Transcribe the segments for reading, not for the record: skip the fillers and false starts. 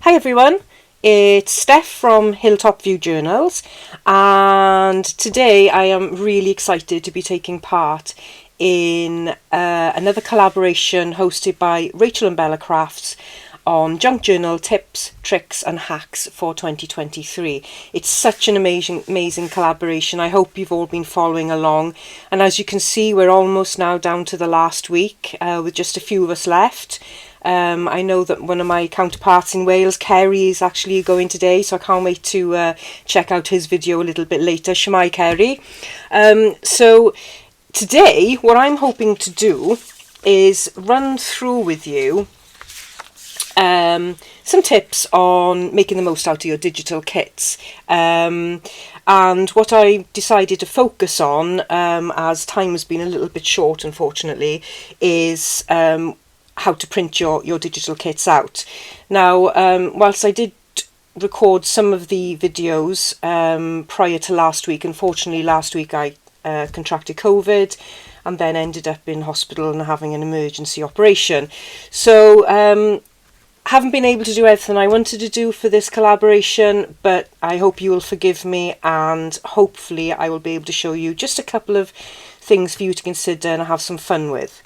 Hi everyone, it's Steph from Hilltop View Journals, and today I am really excited to be taking part in another collaboration hosted by RachandBella Crafts on junk journal tips, tricks and hacks for 2023. It's such an amazing collaboration. I hope you've all been following along, and as you can see we're almost now down to the last week with just a few of us left. I know that one of my counterparts in Wales, Kerry, is actually going today, so I can't wait to check out his video a little bit later. Shemai Kerry. So today what I'm hoping to do is run through with you some tips on making the most out of your digital kits. And what I decided to focus on, as time has been a little bit short unfortunately, is how to print your digital kits out. Now, whilst I did record some of the videos prior to last week, unfortunately last week I contracted COVID and then ended up in hospital and having an emergency operation. So haven't been able to do everything I wanted to do for this collaboration, but I hope you will forgive me, and hopefully I will be able to show you just a couple of things for you to consider and have some fun with.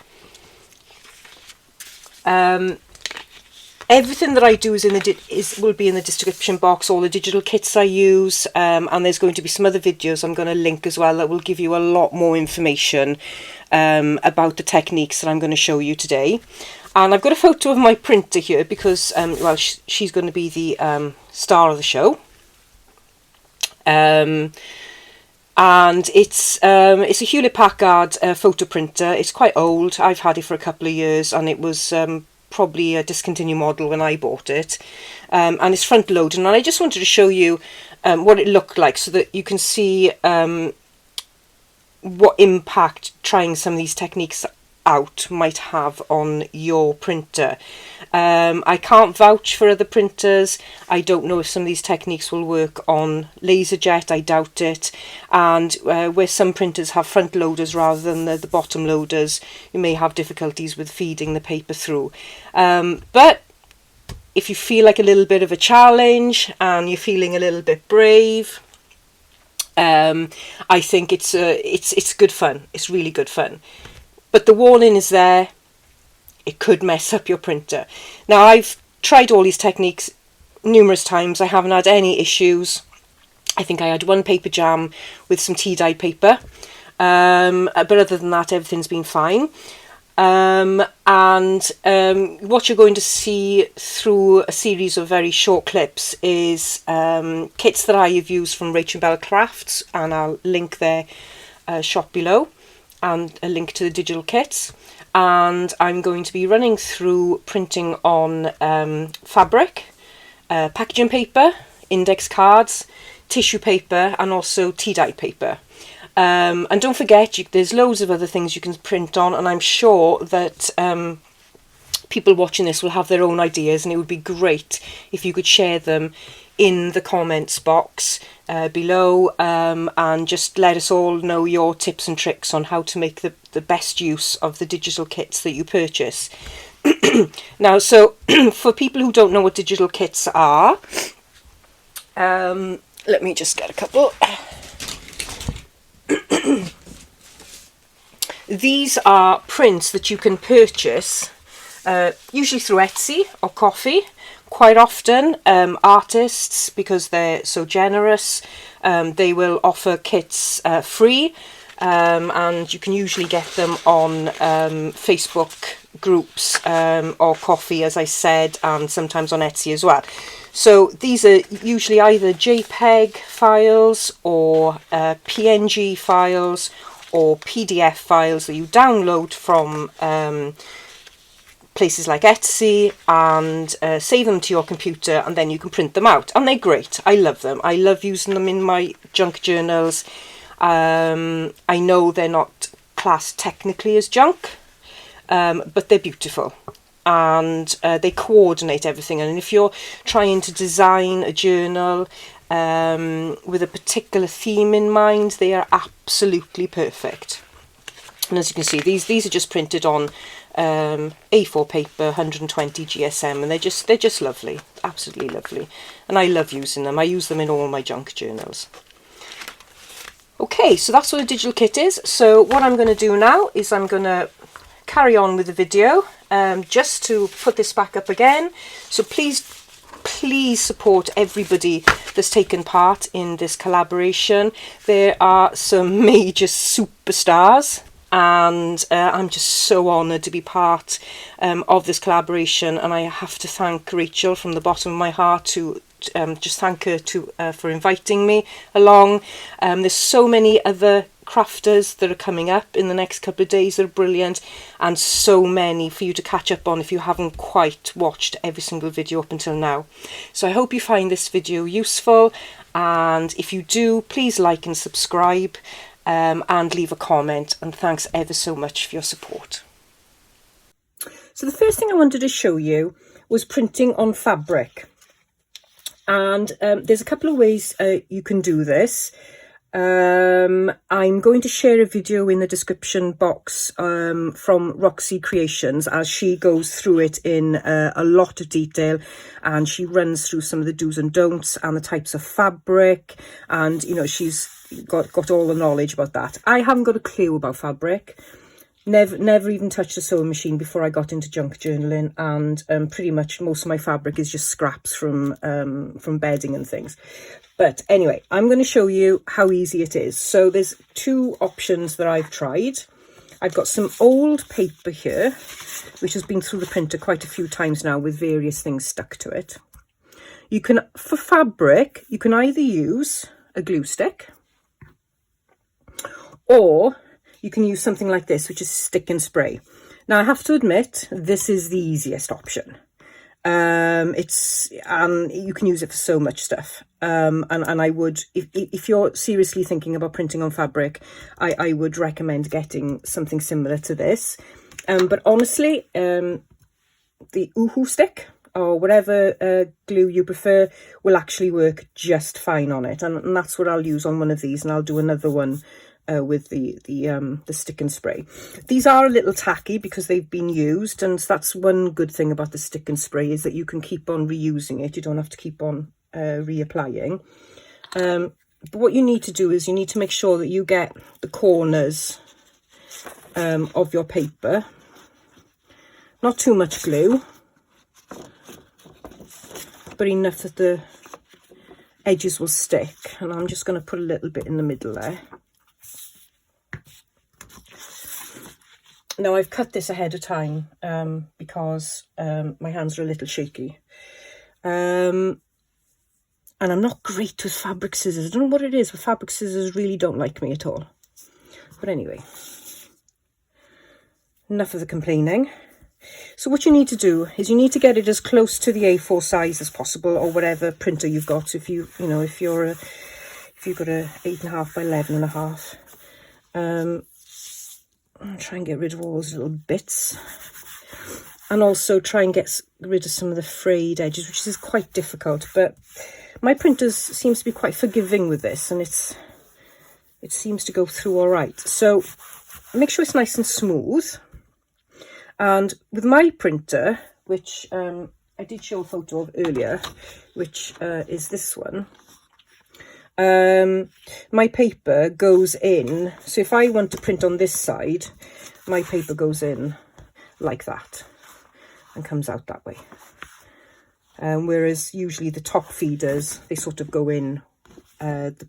Everything that I do will be in the description box, all the digital kits I use, and there's going to be some other videos I'm going to link as well that will give you a lot more information about the techniques that I'm going to show you today. And I've got a photo of my printer here because, well, she's going to be the star of the show. And it's a Hewlett-Packard photo printer. It's quite old. I've had it for a couple of years, and it was probably a discontinued model when I bought it. And it's front loaded, and I just wanted to show you what it looked like so that you can see what impact trying some of these techniques out might have on your printer. I can't vouch for other printers. I don't know if some of these techniques will work on LaserJet. I doubt it. And where some printers have front loaders rather than the bottom loaders, you may have difficulties with feeding the paper through. But if you feel like a little bit of a challenge and you're feeling a little bit brave, I think it's good fun. It's really good fun. But the warning is there, it could mess up your printer. Now, I've tried all these techniques numerous times. I haven't had any issues. I think I had one paper jam with some tea-dyed paper. But other than that, everything's been fine. What you're going to see through a series of very short clips is kits that I have used from RachandBella Crafts, and I'll link their shop below, and a link to the digital kits. And I'm going to be running through printing on fabric, packaging paper, index cards, tissue paper, and also tea-dyed paper. And don't forget, there's loads of other things you can print on, and I'm sure that people watching this will have their own ideas, and it would be great if you could share them in the comments box below, and just let us all know your tips and tricks on how to make the best use of the digital kits that you purchase. Now, so for people who don't know what digital kits are, let me just get a couple. These are prints that you can purchase usually through Etsy or Kofi. Quite often artists, because they're so generous, they will offer kits free, and you can usually get them on Facebook groups or Kofi, as I said, and sometimes on Etsy as well. So these are usually either JPEG files or PNG files or PDF files that you download from places like Etsy and save them to your computer, and then you can print them out, and they're great. I love them. I love using them in my junk journals. I know they're not classed technically as junk, but they're beautiful, and they coordinate everything. And if you're trying to design a journal with a particular theme in mind, they are absolutely perfect. And as you can see, these are just printed on A4 paper, 120 GSM, and they're just lovely, absolutely lovely. And I love using them. I use them in all my junk journals. Okay, so that's what a digital kit is. So what I'm going to do now is I'm going to carry on with the video, just to put this back up again. So please support everybody that's taken part in this collaboration. There are some major superstars, and I'm just so honoured to be part of this collaboration, and I have to thank Rachel from the bottom of my heart to just thank her for inviting me along. There's so many other crafters that are coming up in the next couple of days that are brilliant, and so many for you to catch up on if you haven't quite watched every single video up until now. So I hope you find this video useful, and if you do, please like and subscribe, and leave a comment, and thanks ever so much for your support. So the first thing I wanted to show you was printing on fabric, and there's a couple of ways you can do this. I'm going to share a video in the description box from Roxy Creations, as she goes through it in a lot of detail, and she runs through some of the do's and don'ts and the types of fabric, and you know, she's got all the knowledge about that. I haven't got a clue about fabric. Never even touched a sewing machine before I got into junk journaling, and pretty much most of my fabric is just scraps from bedding and things. But anyway, I'm going to show you how easy it is. So there's two options that I've tried. I've got some old paper here, which has been through the printer quite a few times now with various things stuck to it. You can, for fabric, you can either use a glue stick, or you can use something like this, which is stick and spray. Now I have to admit, this is the easiest option. You can use it for so much stuff, and I would, if you're seriously thinking about printing on fabric, I would recommend getting something similar to this. But honestly, the Uhu stick or whatever glue you prefer will actually work just fine on it, and that's what I'll use on one of these, and I'll do another one with the stick and spray. These are a little tacky because they've been used, and that's one good thing about the stick and spray, is that you can keep on reusing it. You don't have to keep on reapplying. But what you need to do is you need to make sure that you get the corners of your paper. Not too much glue, but enough that the edges will stick. And I'm just going to put a little bit in the middle there. Now I've cut this ahead of time because my hands are a little shaky. And I'm not great with fabric scissors. I don't know what it is, but fabric scissors really don't like me at all. But anyway, enough of the complaining. So what you need to do is you need to get it as close to the A4 size as possible, or whatever printer you've got. If you've got a 8.5 by 11.5. I'll try and get rid of all those little bits, and also try and get rid of some of the frayed edges, which is quite difficult, but my printer seems to be quite forgiving with this, and it seems to go through all right. So make sure it's nice and smooth. And with my printer, which I did show a photo of earlier, which is this one, my paper goes in. So if I want to print on this side, my paper goes in like that and comes out that way. Whereas usually the top feeders, they sort of go in, the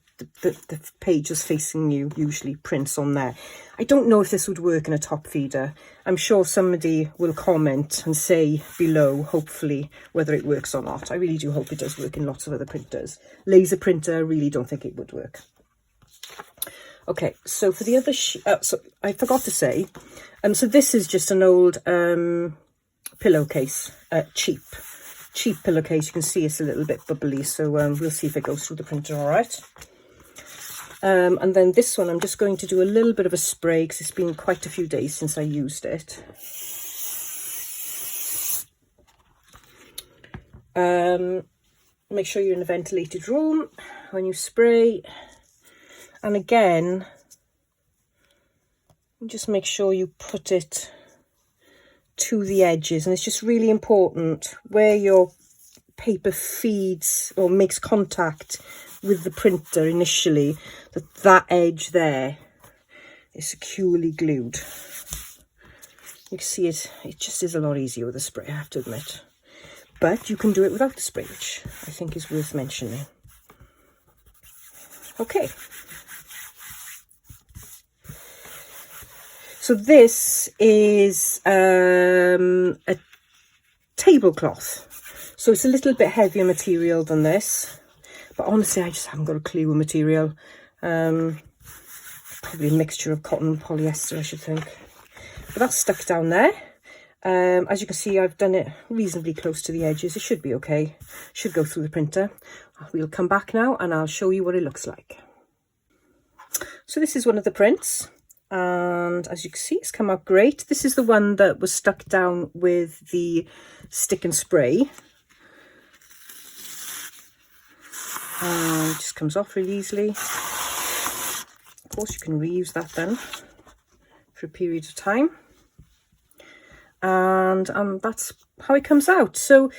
pages facing you usually prints on there. I don't know if this would work in a top feeder. I'm sure somebody will comment and say below, hopefully, whether it works or not. I really do hope it does work in lots of other printers. Laser printer, I really don't think it would work. Okay, so for the other so I forgot to say, so this is just an old pillowcase, cheap pillowcase. You can see it's a little bit bubbly, so we'll see if it goes through the printer all right. And then this one, I'm just going to do a little bit of a spray because it's been quite a few days since I used it. Make sure you're in a ventilated room when you spray. And again, Just make sure you put it to the edges, and it's just really important where your paper feeds or makes contact with the printer initially, that edge there is securely glued. You can see it just is a lot easier with a spray, I have to admit. But you can do it without the spray, which I think is worth mentioning. Okay. So this is a tablecloth. So it's a little bit heavier material than this. But honestly, I just haven't got a clue with material. Probably a mixture of cotton and polyester, I should think. But that's stuck down there. As you can see, I've done it reasonably close to the edges. It should be okay. Should go through the printer. We'll come back now and I'll show you what it looks like. So this is one of the prints. And as you can see, it's come out great. This is the one that was stuck down with the stick and spray. And it just comes off really easily. Of course, you can reuse that then for a period of time. And that's how it comes out. So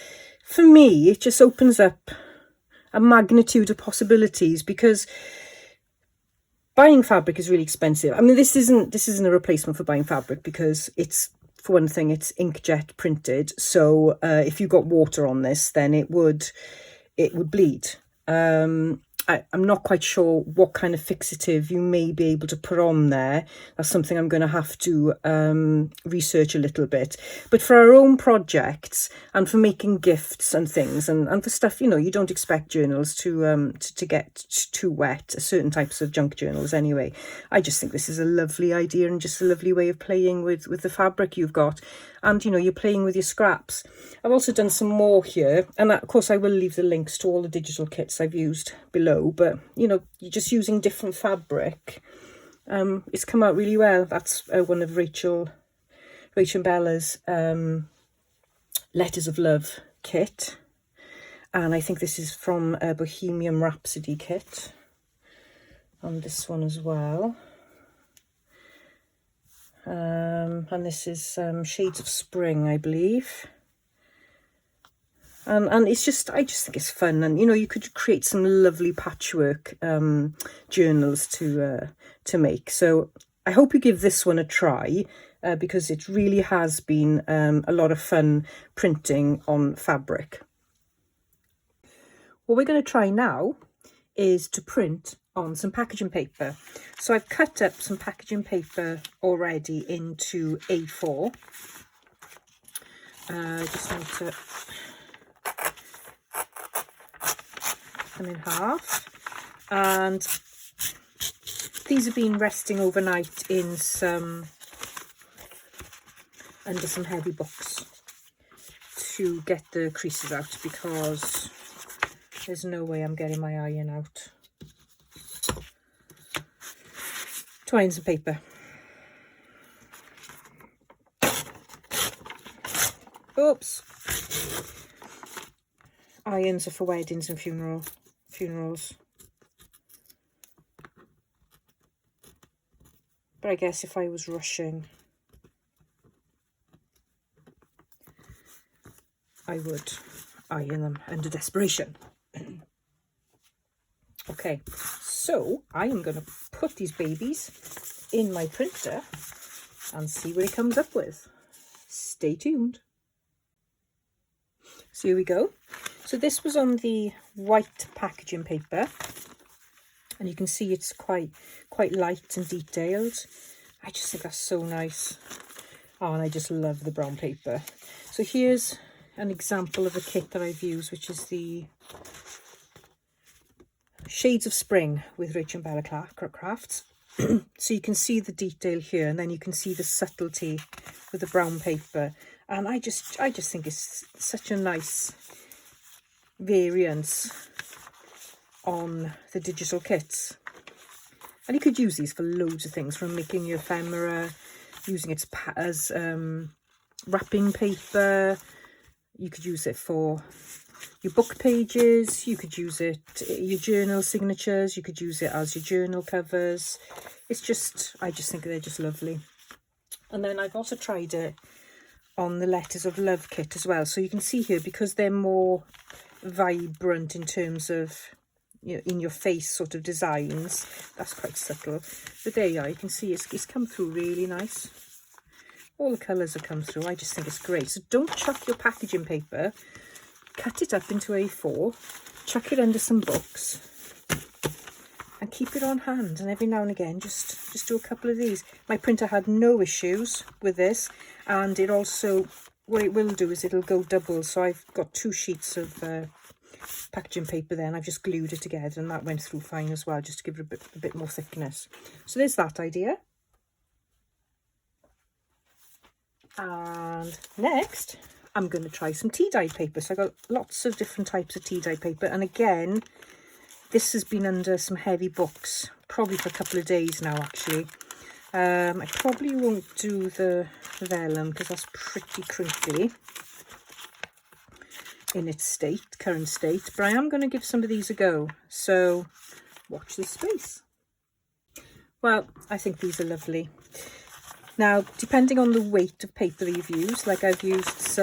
for me, it just opens up a magnitude of possibilities, because buying fabric is really expensive. I mean, this isn't a replacement for buying fabric, because it's, for one thing, it's inkjet printed. So if you got water on this, then it would bleed. I'm not quite sure what kind of fixative you may be able to put on there. That's something I'm going to have to research a little bit. But for our own projects and for making gifts and things, and for stuff, you know, you don't expect journals to get too wet, certain types of junk journals anyway. I just think this is a lovely idea and just a lovely way of playing with the fabric you've got. And, you know, you're playing with your scraps. I've also done some more here. And of course, I will leave the links to all the digital kits I've used below. But, you know, you're just using different fabric. It's come out really well. That's one of RachandBella's Letters of Love kit. And I think this is from a Bohemian Rhapsody kit. And this one as well. And this is Shades of Spring, I believe. And it's just, I just think it's fun. And, you know, you could create some lovely patchwork journals to make. So I hope you give this one a try, because it really has been a lot of fun printing on fabric. What we're going to try now is to print on some packaging paper. So I've cut up some packaging paper already into A4. Just need to cut them in half, and these have been resting overnight in under some heavy books to get the creases out, because there's no way I'm getting my iron out. To iron some paper. Oops. Irons are for weddings and funerals. But I guess if I was rushing, I would iron them under desperation. Okay, so I am going to put these babies in my printer and see what it comes up with. Stay tuned. So here we go. So this was on the white packaging paper, and you can see it's quite light and detailed. I just think that's so nice. Oh, and I just love the brown paper. So here's an example of a kit that I've used, which is the Shades of Spring with RachandBella Crafts. So you can see the detail here, and then you can see the subtlety with the brown paper. And I just think it's such a nice variance on the digital kits. And you could use these for loads of things, from making your ephemera, using it as wrapping paper. You could use it for your book pages, you could use it, your journal signatures, you could use it as your journal covers. It's just, I just think they're just lovely. And then I've also tried it on the Letters of Love kit as well. So you can see here, because they're more vibrant in terms of, you know, in your face sort of designs, that's quite subtle. But there you are, you can see it's come through really nice. All the colours have come through. I just think it's great. So don't chuck your packaging paper. Cut it up into A4, chuck it under some books, and keep it on hand. And every now and again, just do a couple of these. My printer had no issues with this, and it also, what it will do is it'll go double. So I've got 2 sheets of packaging paper there, and I've just glued it together, and that went through fine as well, just to give it a bit more thickness. So there's that idea. And next, I'm going to try some tea dyed paper. So I've got lots of different types of tea dyed paper, and again, this has been under some heavy books, probably for a couple of days now, actually. I probably won't do the vellum because that's pretty crinkly in its current state, but I am going to give some of these a go, so watch this space. Well, I think these are lovely. Now, depending on the weight of paper that you've used, like I've used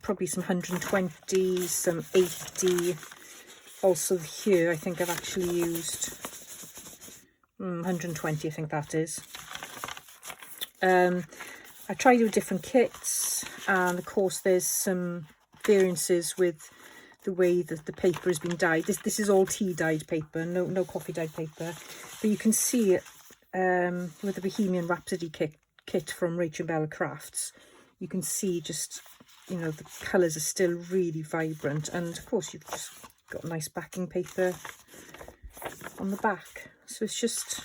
probably some 120, some 80. Also here, I think I've actually used 120, I think that is. I tried with different kits, and of course there's some variances with the way that the paper has been dyed. This is all tea dyed paper, no coffee dyed paper. But you can see it with the Bohemian Rhapsody kit from RachandBella Crafts. You can see just, you know, the colours are still really vibrant, and of course you've just got nice backing paper on the back. So it's just,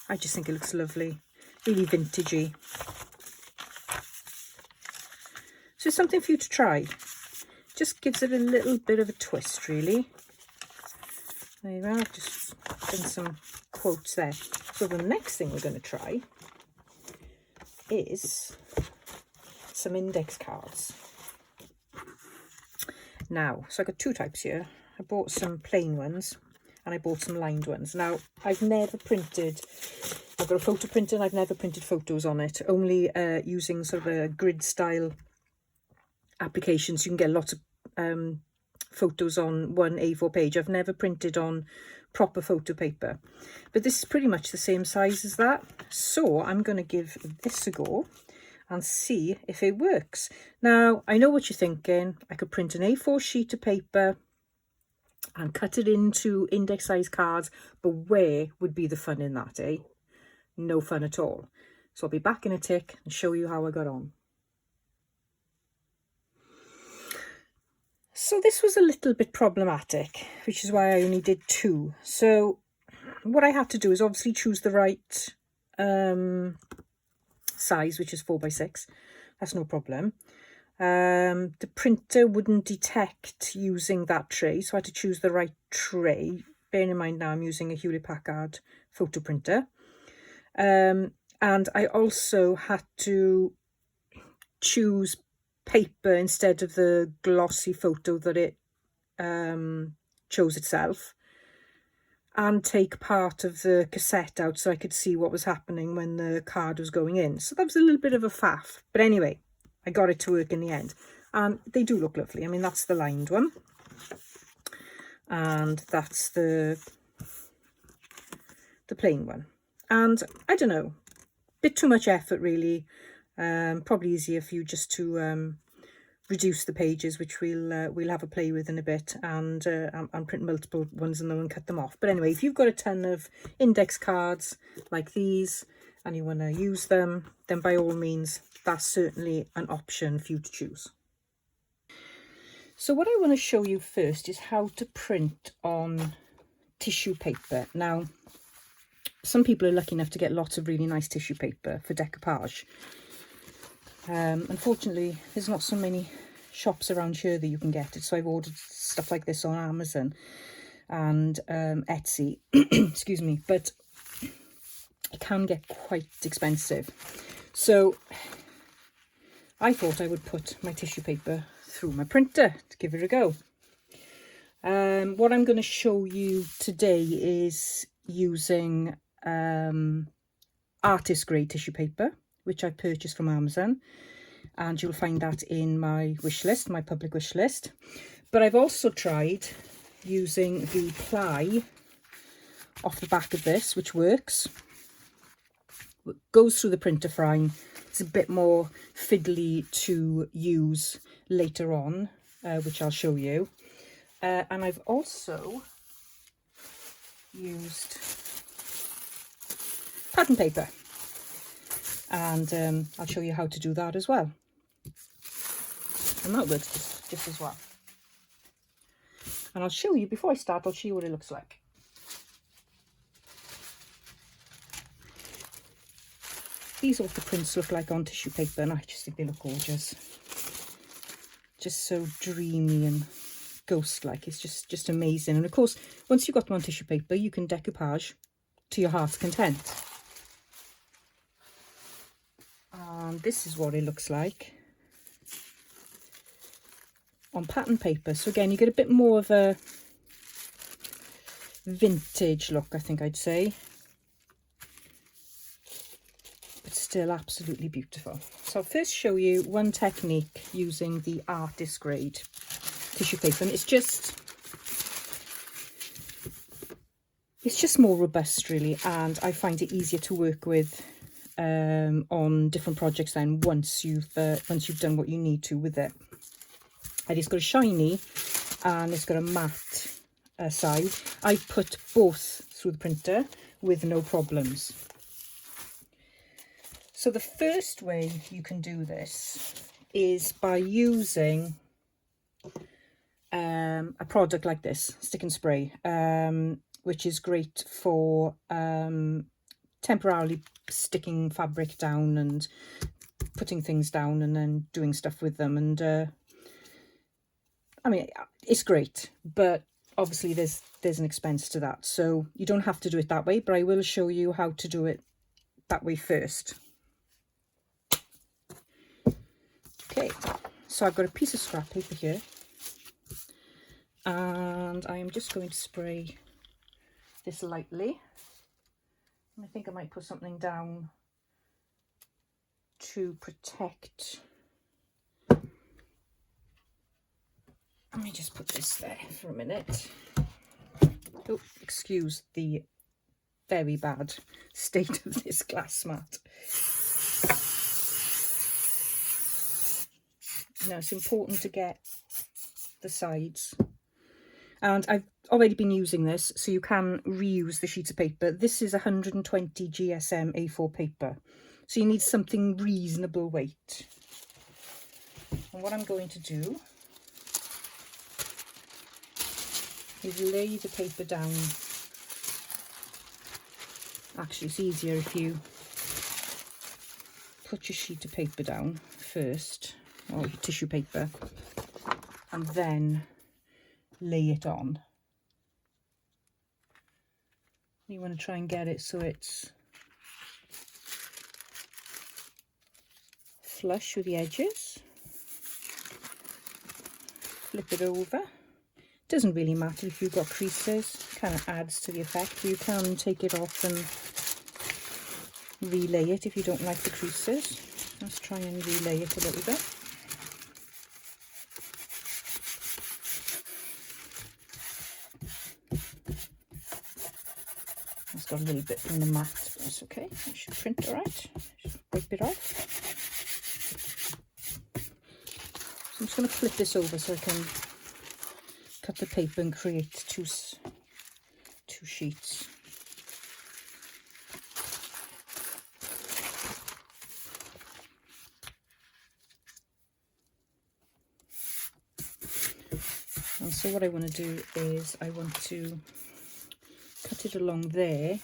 I just think it looks lovely, really vintagey. So it's something for you to try. Just gives it a little bit of a twist, really. There you are, just done some quotes there. So the next thing we're going to try is some index cards. Now, so I got 2 types here. I bought some plain ones and I bought some lined ones. Now, I've got a photo printer and I've never printed photos on it, only using sort of a grid style applications. You can get lots of photos on one A4 page. I've never printed on proper photo paper, but this is pretty much the same size as that. So I'm going to give this a go and see if it works. Now, I know what you're thinking. I could print an A4 sheet of paper and cut it into index size cards, but where would be the fun in that, eh? No fun at all. So I'll be back in a tick and show you how I got on. So this was a little bit problematic, which is why I only did 2. So what I had to do is obviously choose the right size, which is 4x6. That's no problem. The printer wouldn't detect using that tray, so I had to choose the right tray. Bearing in mind now I'm using a Hewlett-Packard photo printer. And I also had to choose paper instead of the glossy photo that it chose itself, and take part of the cassette out so I could see what was happening when the card was going in. So that was a little bit of a faff, but anyway, I got it to work in the end, and they do look lovely. I mean, that's the lined one, and that's the plain one. And I don't know, bit too much effort really. Probably easier for you just to reduce the pages, which we'll have a play with in a bit, and print multiple ones and then cut them off. But anyway, if you've got a ton of index cards like these and you want to use them, then by all means, that's certainly an option for you to choose. So what I want to show you first is how to print on tissue paper. Now, some people are lucky enough to get lots of really nice tissue paper for decoupage. Unfortunately, there's not so many shops around here that you can get it, so I've ordered stuff like this on Amazon and Etsy. Excuse me, but it can get quite expensive. So I thought I would put my tissue paper through my printer to give it a go. What I'm going to show you today is using artist grade tissue paper, which I purchased from Amazon, and you'll find that in my wish list, my public wish list. But I've also tried using the ply off the back of this, which works. It goes through the printer fine. It's a bit more fiddly to use later on, which I'll show you. And I've also used pattern paper, and I'll show you how to do that as well. And that works just as well. And I'll show you, before I start, I'll show you what it looks like. These are what the prints look like on tissue paper, and I just think they look gorgeous. Just so dreamy and ghost-like. It's just amazing. And of course, once you've got them on tissue paper, you can decoupage to your heart's content. And this is what it looks like on pattern paper. So again, you get a bit more of a vintage look, I think I'd say. But still absolutely beautiful. So I'll first show you one technique using the artist grade tissue paper, and it's just more robust really, and I find it easier to work with on different projects then once you've done what you need to with it. And it's got a shiny and it's got a matte side. I put both through the printer with no problems. So the first way you can do this is by using a product like this, Stick and Spray, which is great for temporarily sticking fabric down and putting things down and then doing stuff with them. And I mean, it's great, but obviously there's an expense to that, so you don't have to do it that way, but I will show you how to do it that way first. Okay, so I've got a piece of scrap paper here, and I am just going to spray this lightly. And I think I might put something down to protect. Let me just put this there for a minute. Oh, excuse the very bad state of this glass mat. Now it's important to get the sides. And I've already been using this, so you can reuse the sheets of paper. This is 120 GSM A4 paper, so you need something reasonable weight. And what I'm going to do is lay the paper down. Actually, it's easier if you put your sheet of paper down first, or your tissue paper, and then lay it on. You want to try and get it so it's flush with the edges. Flip it over. Doesn't really matter if you've got creases, kind of adds to the effect. You can take it off and relay it if you don't like the creases. Let's try and relay it a little bit. It's got a little bit in the mat, but that's okay. I should print it right. Just wipe it off. So I'm just going to flip this over so I can cut the paper and create two sheets. And so what I want to do is I want to cut it along there.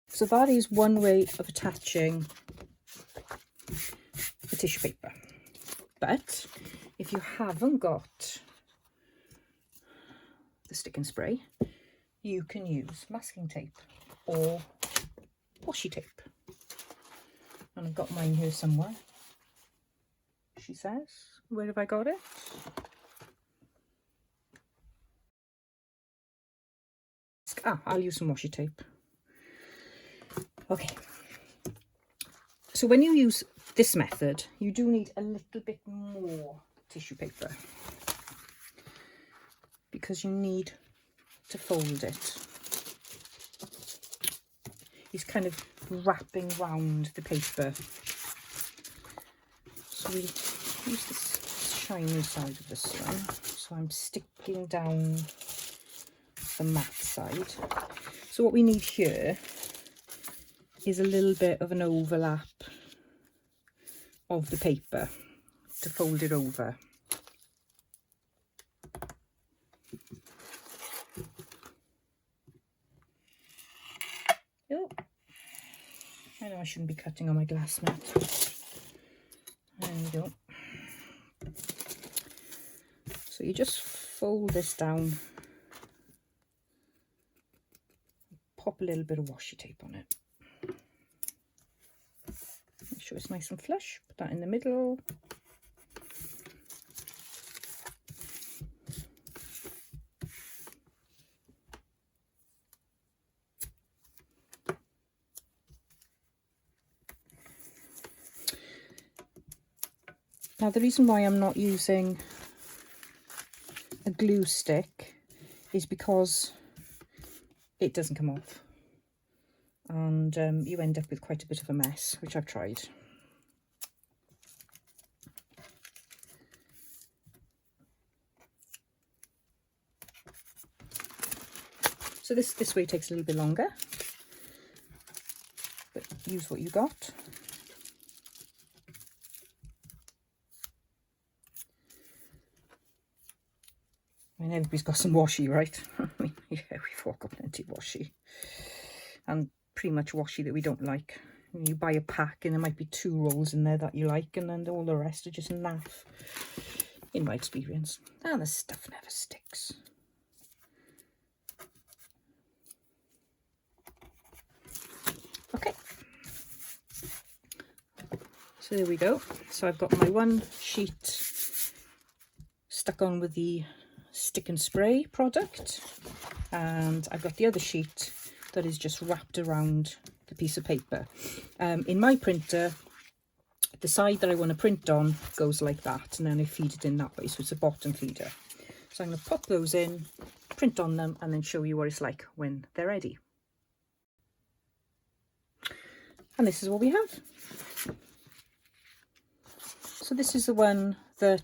So that is one way of attaching the tissue paper. But if you haven't got the Stick and Spray, you can use masking tape or washi tape. And I've got mine here somewhere. She says. Where have I got it? I'll use some washi tape. Okay. So when you use this method, you do need a little bit more tissue paper because you need to fold it. It's kind of wrapping round the paper. So we use this shiny side of this one. So I'm sticking down the matte side. So what we need here is a little bit of an overlap of the paper to fold it over. Oh, I know I shouldn't be cutting on my glass mat. There we go. So you just fold this down, pop a little bit of washi tape on it. Make sure it's nice and flush, put that in the middle. Now the reason why I'm not using a glue stick is because it doesn't come off, and you end up with quite a bit of a mess, which I've tried. So this way takes a little bit longer, but use what you got. I mean, everybody's got some washi, right? Yeah, we've all got plenty of washi. And pretty much washi that we don't like. You buy a pack and there might be 2 rolls in there that you like, and then all the rest are just naff, in my experience. And the stuff never sticks. Okay. So there we go. So I've got my one sheet stuck on with the stick and spray product, and I've got the other sheet that is just wrapped around the piece of paper. In my printer, the side that I want to print on goes like that, and then I feed it in that way, so it's a bottom feeder. So I'm going to pop those in, print on them, and then show you what it's like when they're ready. And this is what we have. So this is the one that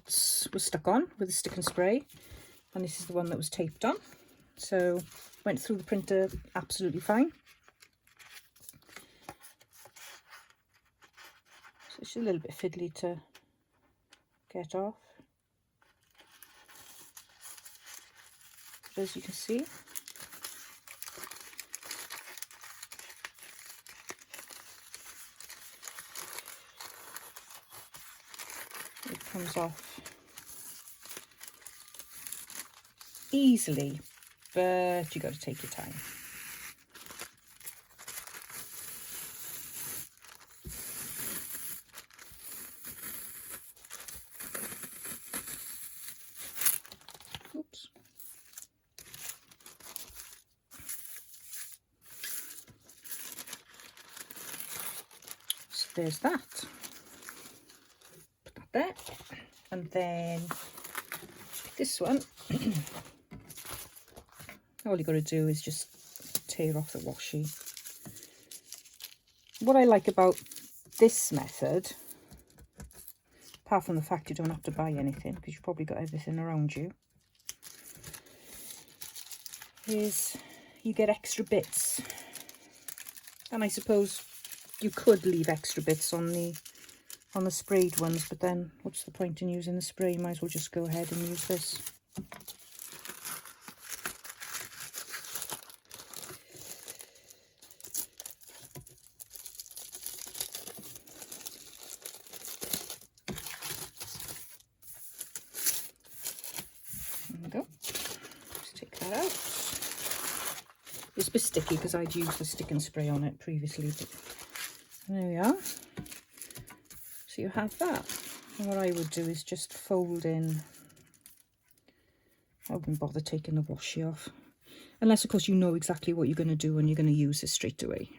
was stuck on with the stick and spray, and this is the one that was taped on. So went through the printer absolutely fine. So it's a little bit fiddly to get off, but as you can see, it comes off easily, but you got to take your time. Oops. So there's that. Put that there, and then this one. All you got to do is just tear off the washi. What I like about this method, apart from the fact you don't have to buy anything because you've probably got everything around you, is you get extra bits. And I suppose you could leave extra bits on the sprayed ones, but then what's the point in using the spray? You might as well just go ahead and use this. It's a bit sticky because I'd used the stick and spray on it previously. But there we are. So you have that. And what I would do is just fold in. I wouldn't bother taking the washi off. Unless, of course, you know exactly what you're going to do and you're going to use it straight away.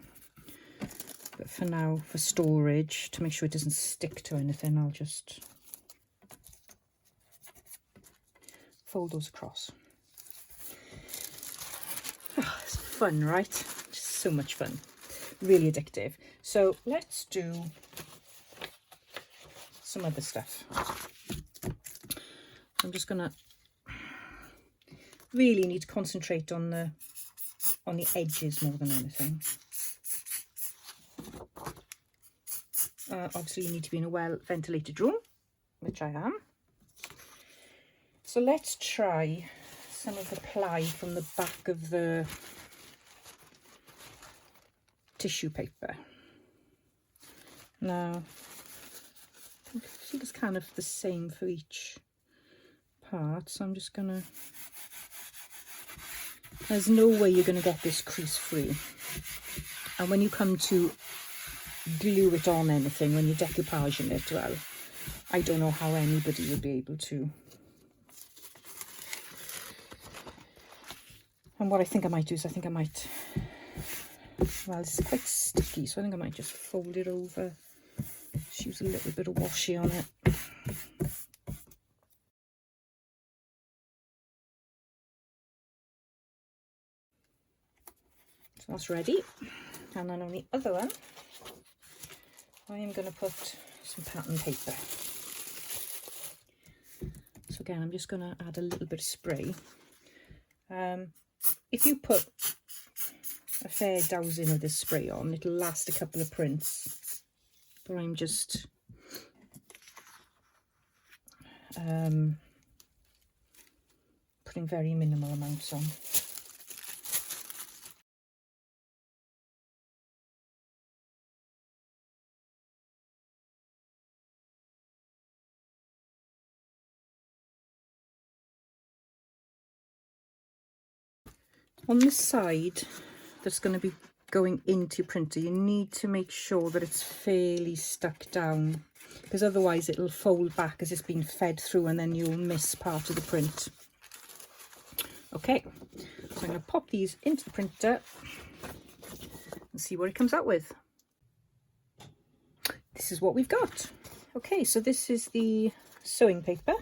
But for now, for storage, to make sure it doesn't stick to anything, I'll just fold those across. Oh, it's fun, right? Just so much fun. Really addictive. So let's do some other stuff. I'm just gonna really need to concentrate on the edges more than anything. Obviously you need to be in a well ventilated room, which I am. So let's try some of the ply from the back of the tissue paper. Now, see, it's kind of the same for each part, so I'm just gonna, there's no way you're gonna get this crease free. And when you come to glue it on anything, when you're decoupaging it, well, I don't know how anybody would be able to. And what I think I might do is, I think I might, well, it's quite sticky, so I think I might just fold it over, just use a little bit of washi on it. So that's ready. And then on the other one, I am going to put some pattern paper. So again, I'm just going to add a little bit of spray. If you put a fair dousing of this spray on, it'll last a couple of prints. But I'm just putting very minimal amounts on. On the side that's going to be going into your printer, you need to make sure that it's fairly stuck down, because otherwise it'll fold back as it's been fed through and then you'll miss part of the print. Okay, so I'm going to pop these into the printer and see what it comes out with. This is what we've got. Okay, so this is the sewing paper.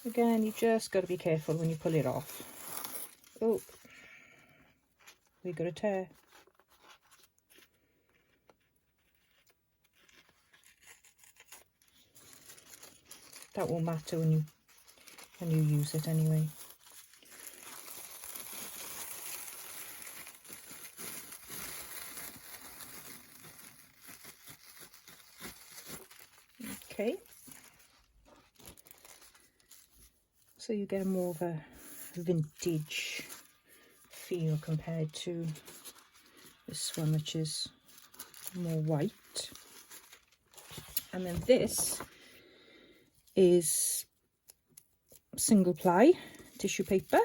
Again, you just got to be careful when you pull it off. Oh, we got a tear. That won't matter when you use it anyway. Okay. So you get more of a vintage feel compared to this one, which is more white. And then this is single ply tissue paper,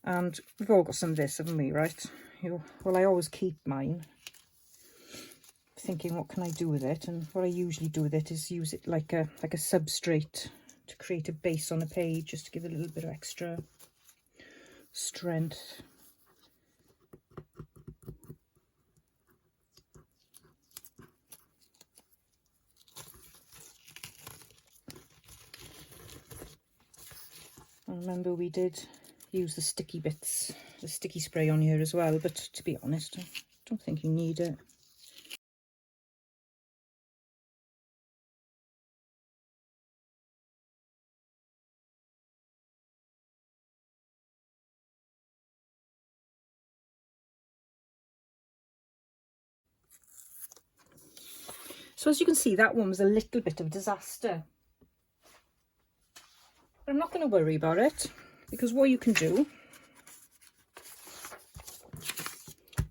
and we've all got some of this, haven't we, right? Well, I always keep mine, thinking what can I do with it, and what I usually do with it is use it like a substrate to create a base on a page, just to give it a little bit of extra strength. I remember we did use the sticky bits, the sticky spray on here as well, but to be honest, I don't think you need it. So as you can see, that one was a little bit of a disaster. But I'm not going to worry about it, because what you can do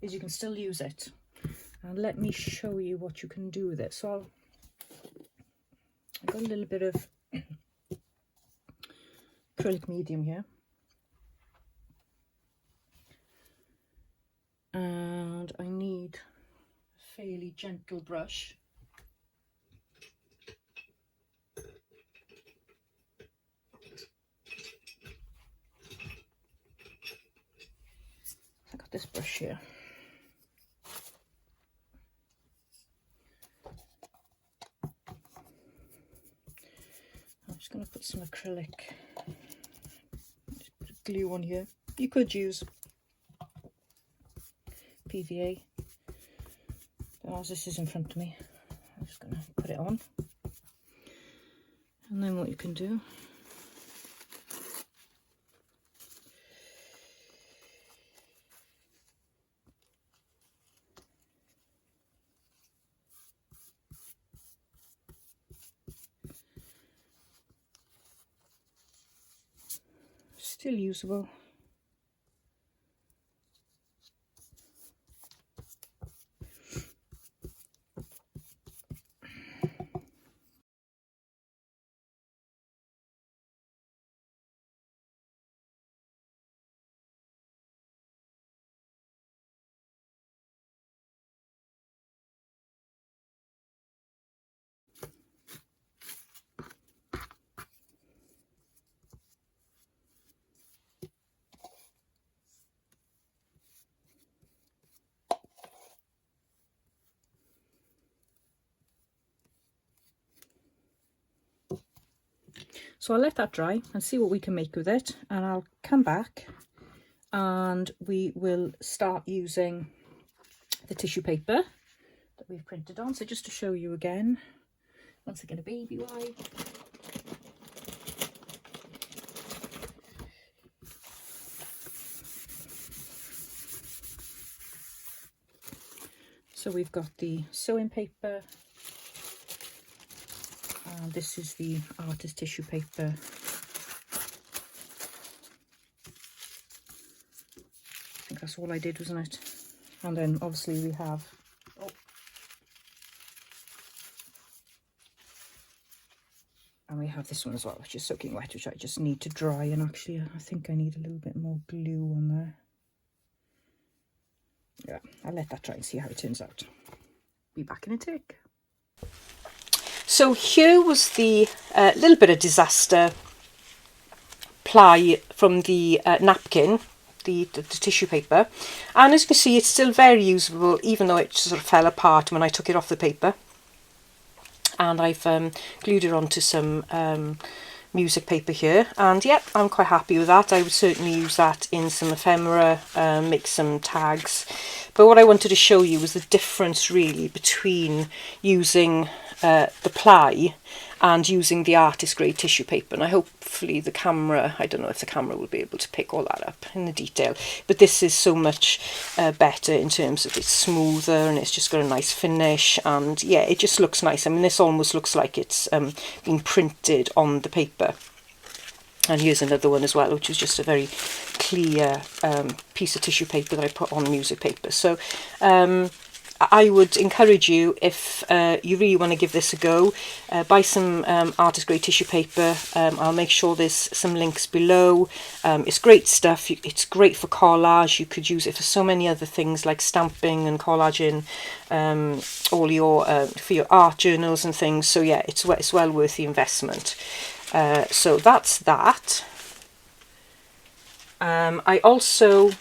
is you can still use it. And let me show you what you can do with it. So I've got a little bit of acrylic medium here. and I need a fairly gentle brush. I got this brush here. I'm just going to put some acrylic glue on here. You could use PVA, but as this is in front of me, I'm just going to put it on. And then what you can do, still usable. So I'll let that dry and see what we can make with it, and I'll come back and we will start using the tissue paper that we've printed on. So just to show you again, once again a baby wipe. So we've got the sewing paper, and this is the artist tissue paper. I think that's all I did, wasn't it? And then obviously we have, and we have this one as well, which is soaking wet, which I just need to dry. And actually I think I need a little bit more glue on there. Yeah, I'll let that dry and see how it turns out. Be back in a tick. So here was the little bit of disaster ply from the napkin, the tissue paper, and as you can see it's still very usable, even though it sort of fell apart when I took it off the paper. And I've glued it onto some music paper here, and yeah, I'm quite happy with that. I would certainly use that in some ephemera, make some tags. But what I wanted to show you was the difference really between using the ply and using the artist grade tissue paper. And hopefully the camera, I don't know if the camera will be able to pick all that up in the detail, but this is so much better in terms of it's smoother and it's just got a nice finish, and yeah, it just looks nice. I mean, this almost looks like it's been printed on the paper. And here's another one as well, which is just a very clear piece of tissue paper that I put on music paper. So I would encourage you, if you really want to give this a go, buy some artist grade tissue paper. I'll make sure there's some links below. It's great stuff. It's great for collage. You could use it for so many other things like stamping and collaging, all your for your art journals and things. So yeah, it's well worth the investment. So that's that. I also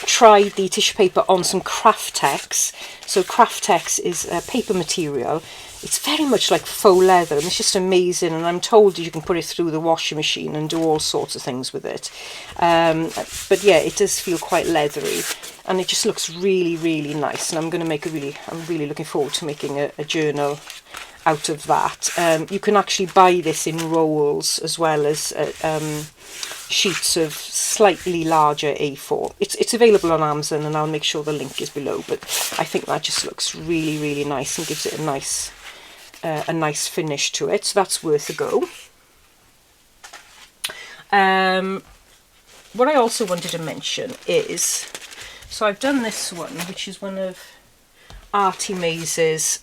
tried the tissue paper on some Craftex. So Craftex is a paper material. It's very much like faux leather, and it's just amazing, and I'm told you can put it through the washing machine and do all sorts of things with it. But yeah, it does feel quite leathery, and it just looks really, really nice, and I'm really looking forward to making a journal out of that. You can actually buy this in rolls as well as sheets of slightly larger A4. It's available on Amazon, and I'll make sure the link is below, but I think that just looks really, really nice and gives it a nice finish to it, so that's worth a go. What I also wanted to mention is, so I've done this one, which is one of Artymaze's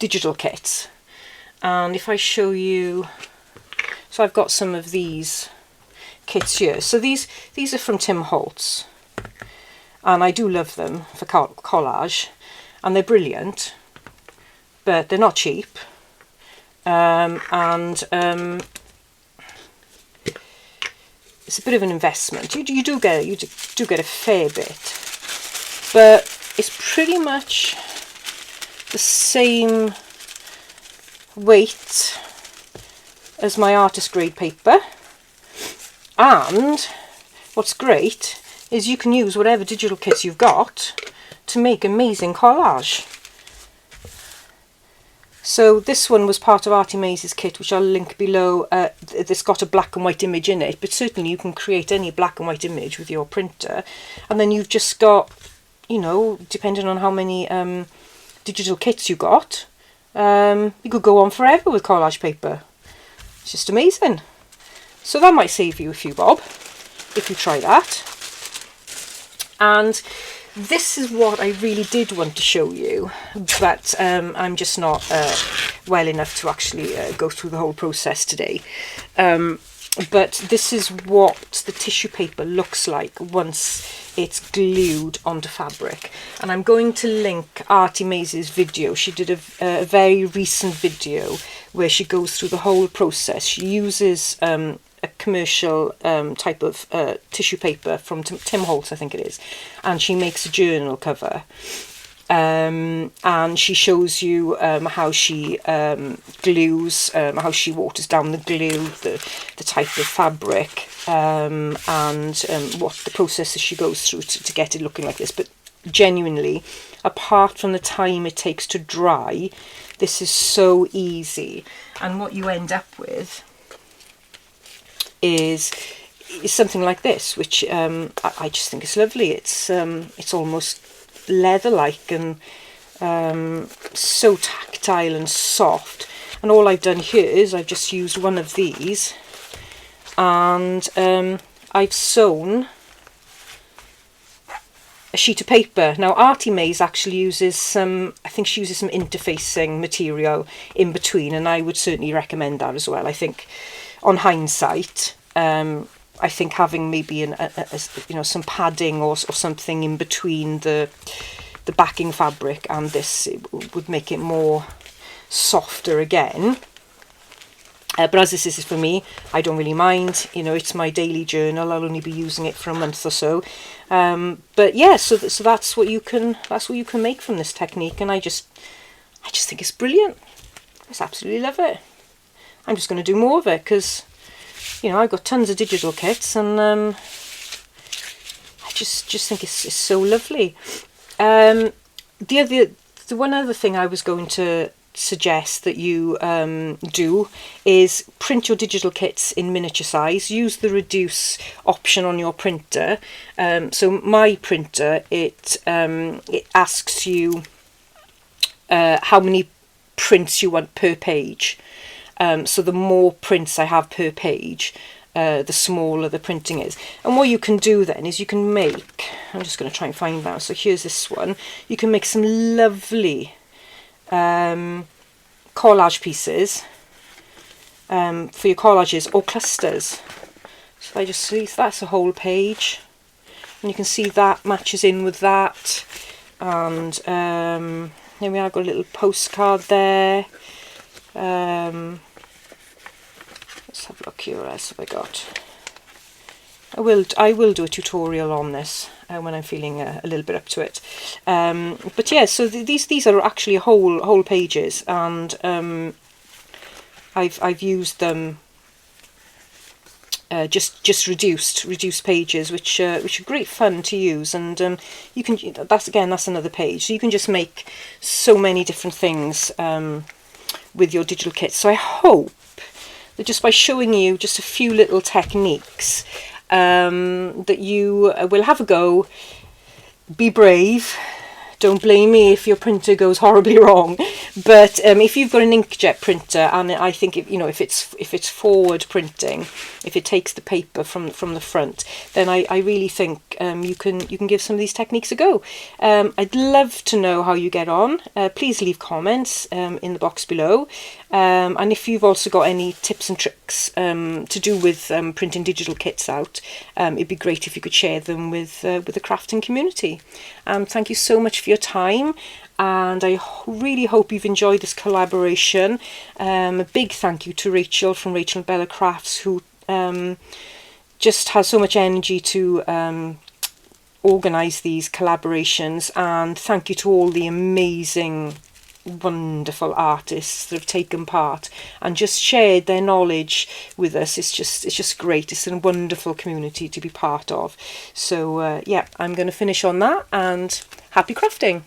digital kits, and if I show you, so I've got some of these kits here. So these are from Tim Holtz, and I do love them for collage, and they're brilliant, but they're not cheap. It's a bit of an investment. You do get a fair bit, but it's pretty much the same weight as my artist grade paper, and what's great is you can use whatever digital kits you've got to make amazing collage. So this one was part of Artymaze's kit, which I'll link below. It's got a black and white image in it, but certainly you can create any black and white image with your printer, and then you've just got, you know, depending on how many digital kits you got, you could go on forever with collage paper. It's just amazing. So that might save you a few bob if you try that. And this is what I really did want to show you, but I'm just not well enough to actually go through the whole process today. But this is what the tissue paper looks like once it's glued onto fabric. And I'm going to link Artymaze's video. She did a very recent video where she goes through the whole process. She uses a commercial type of tissue paper from Tim Holtz, I think it is, and she makes a journal cover, and she shows you how she glues, how she waters down the glue, the type of fabric, and what the processes she goes through to get it looking like this. But genuinely, apart from the time it takes to dry, this is so easy, and what you end up with is something like this, which I just think is lovely. It's almost leather-like and so tactile and soft. And all I've done here is I've just used one of these, and I've sewn a sheet of paper. Now Artymaze actually uses some, I think she uses some interfacing material in between, and I would certainly recommend that as well. I think on hindsight, I think having maybe you know, some padding or something in between the backing fabric and this, it would make it more softer again. But as this is for me, I don't really mind. You know, it's my daily journal. I'll only be using it for a month or so. But yeah, so that's what you can make from this technique, and I just think it's brilliant. I just absolutely love it. I'm just going to do more of it because, you know, I've got tons of digital kits, and I just think it's so lovely. The one other thing I was going to suggest that you do is print your digital kits in miniature size. Use the reduce option on your printer. So my printer, it asks you how many prints you want per page. So the more prints I have per page, the smaller the printing is. And what you can do then is you can make, I'm just going to try and find that. So here's this one. You can make some lovely collage pieces for your collages or clusters. So I just see that's a whole page, and you can see that matches in with that. And here we are, got a little postcard there. Let's have a look here. What else have I got? I will do a tutorial on this when I'm feeling a little bit up to it. But yeah, so these are actually whole pages, and I've used them just reduced pages, which are great fun to use. And you can, that's another page. So you can just make so many different things with your digital kits. So I hope that just by showing you just a few little techniques, that you will have a go. Be brave. Don't blame me if your printer goes horribly wrong, But if you've got an inkjet printer, and I think if it's forward printing, if it takes the paper from the front, then I really think you can give some of these techniques a go. I'd love to know how you get on. Please leave comments in the box below, and if you've also got any tips and tricks to do with printing digital kits out, it'd be great if you could share them with the crafting community. Thank you so much for your time, and I really hope you've enjoyed this collaboration. A big thank you to Rachel from RachandBella Crafts, who just has so much energy to organise these collaborations, and thank you to all the amazing, wonderful artists that have taken part and just shared their knowledge with us. It's just great. It's a wonderful community to be part of. So yeah, I'm going to finish on that, and happy crafting.